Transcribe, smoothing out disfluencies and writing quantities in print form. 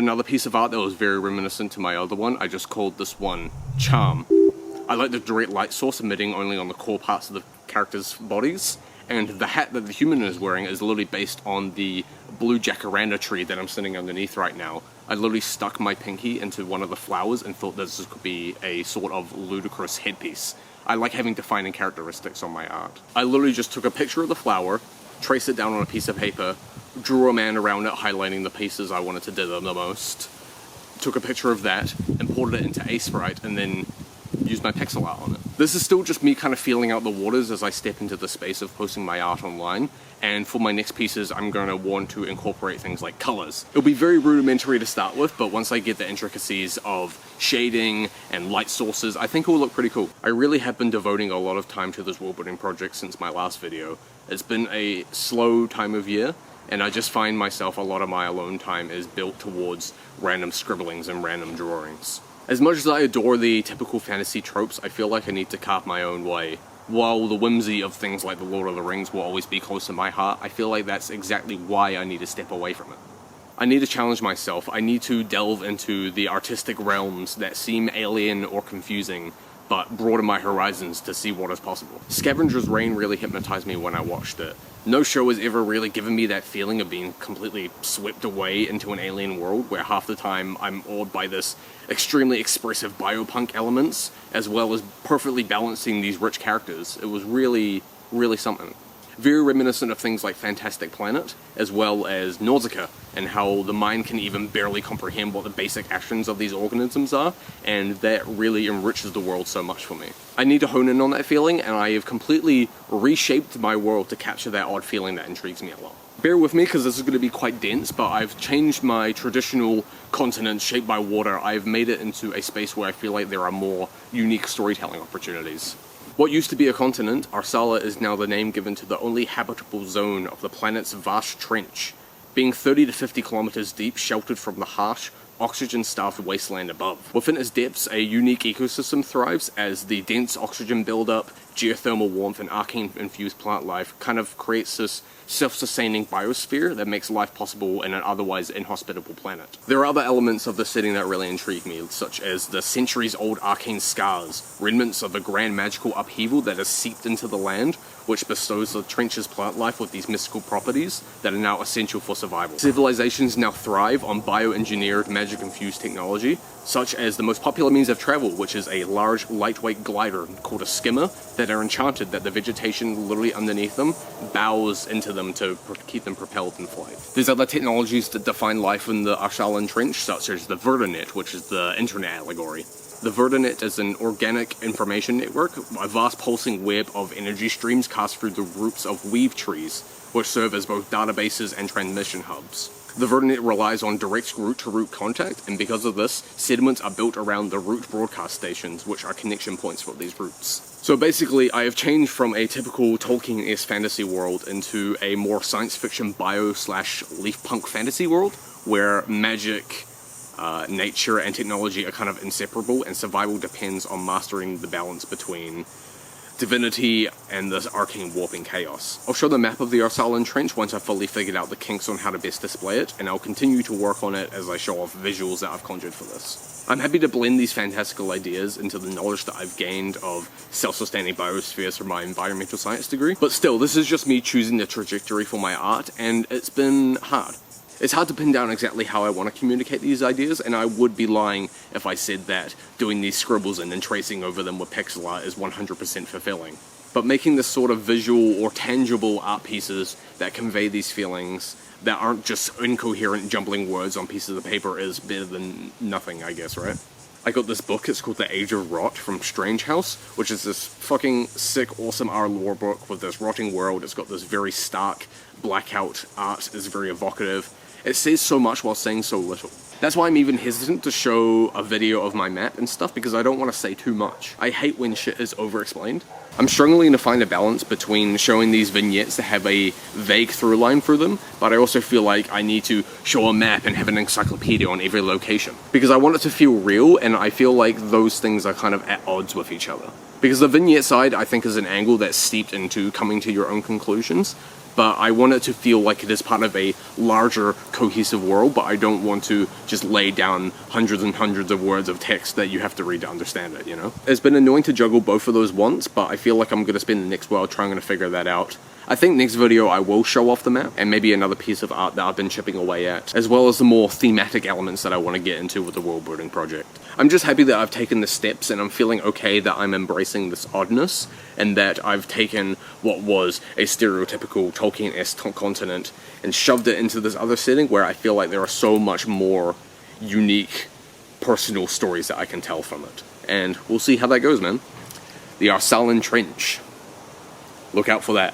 another piece of art that was very reminiscent to my other one. I just called this one Charm. I like the direct light source emitting only on the core parts of the characters' bodies, and the hat that the human is wearing is literally based on the blue jacaranda tree that I'm sitting underneath right now. I literally stuck my pinky into one of the flowers and thought this could be a sort of ludicrous headpiece. I like having defining characteristics on my art. I literally just took a picture of the flower, traced it down on a piece of paper, drew a man around it highlighting the pieces I wanted to dither the most, took a picture of that, imported it into Sprite, and then used my pixel art on it. This is still just me kind of feeling out the waters as I step into the space of posting my art online, and for my next pieces I'm going to want to incorporate things like colors. It'll be very rudimentary to start with, but once I get the intricacies of shading and light sources, I think it will look pretty cool. I really have been devoting a lot of time to this world building project since my last video. It's been a slow time of year, and I just find myself a lot of my alone time is built towards random scribblings and random drawings. As much as I adore the typical fantasy tropes, I feel like I need to carve my own way. While the whimsy of things like The Lord of the Rings will always be close to my heart, I feel like that's exactly why I need to step away from it. I need to challenge myself. I need to delve into the artistic realms that seem alien or confusing, but broaden my horizons to see what is possible. Scavenger's Reign really hypnotized me when I watched it. No show has ever really given me that feeling of being completely swept away into an alien world where half the time I'm awed by this extremely expressive biopunk elements, as well as perfectly balancing these rich characters. It was really, really something. Very reminiscent of things like Fantastic Planet, as well as Nausicaa, and how the mind can even barely comprehend what the basic actions of these organisms are, and that really enriches the world so much for me. I need to hone in on that feeling, and I have completely reshaped my world to capture that odd feeling that intrigues me a lot. Bear with me because this is going to be quite dense, but I've changed my traditional continent shaped by water. I've made it into a space where I feel like there are more unique storytelling opportunities. What used to be a continent, Arsala, is now the name given to the only habitable zone of the planet's vast trench, being 30 to 50 kilometers deep, sheltered from the harsh, oxygen-starved wasteland above. Within its depths, a unique ecosystem thrives as the dense oxygen buildup, geothermal warmth, and arcane-infused plant life kind of creates this self-sustaining biosphere that makes life possible in an otherwise inhospitable planet. There are other elements of the setting that really intrigue me, such as the centuries-old arcane scars, remnants of the grand magical upheaval that has seeped into the land, which bestows the trench's plant life with these mystical properties that are now essential for survival. Civilizations now thrive on bioengineered, magic-infused technology, such as the most popular means of travel, which is a large, lightweight glider called a skimmer that are enchanted that the vegetation literally underneath them bows into them to keep them propelled in flight. There's other technologies that define life in the Arsalan Trench, such as the Vertinet, which is the internet allegory. The Vertinet is an organic information network, a vast pulsing web of energy streams cast through the roots of weave trees, which serve as both databases and transmission hubs. The Vertinet relies on direct root-to-root contact, and because of this, sediments are built around the root broadcast stations, which are connection points for these roots. So basically, I have changed from a typical Tolkien-esque fantasy world into a more science fiction bio/leaf punk fantasy world, where magic, nature, and technology are kind of inseparable, and survival depends on mastering the balance between divinity and this arcane warping chaos. I'll show the map of the Arsalan Trench once I've fully figured out the kinks on how to best display it, and I'll continue to work on it as I show off visuals that I've conjured for this. I'm happy to blend these fantastical ideas into the knowledge that I've gained of self-sustaining biospheres from my environmental science degree, but still, this is just me choosing the trajectory for my art, and it's been hard. It's hard to pin down exactly how I want to communicate these ideas, and I would be lying if I said that doing these scribbles and then tracing over them with pixel art is 100% fulfilling. But making this sort of visual or tangible art pieces that convey these feelings that aren't just incoherent jumbling words on pieces of paper is better than nothing, I guess, right? I got this book, it's called The Age of Rot from Strange House, which is this fucking sick, awesome lore book with this rotting world. It's got this very stark, blackout art, it's very evocative. It says so much while saying so little. That's why I'm even hesitant to show a video of my map and stuff, because I don't want to say too much. I hate when shit is over-explained. I'm struggling to find a balance between showing these vignettes that have a vague through line through them, but I also feel like I need to show a map and have an encyclopedia on every location. Because I want it to feel real, and I feel like those things are kind of at odds with each other. Because the vignette side, I think, is an angle that's steeped into coming to your own conclusions. but I want it to feel like it is part of a larger, cohesive world, but I don't want to just lay down hundreds and hundreds of words of text that you have to read to understand it, you know? It's been annoying to juggle both of those once, but I feel like I'm going to spend the next while trying to figure that out. I think next video I will show off the map, and maybe another piece of art that I've been chipping away at, as well as the more thematic elements that I want to get into with the world building project. I'm just happy that I've taken the steps, and I'm feeling okay that I'm embracing this oddness, and that I've taken what was a stereotypical Tolkien-esque continent and shoved it into this other setting where I feel like there are so much more unique personal stories that I can tell from it. And we'll see how that goes, man. The Arsalan Trench. Look out for that.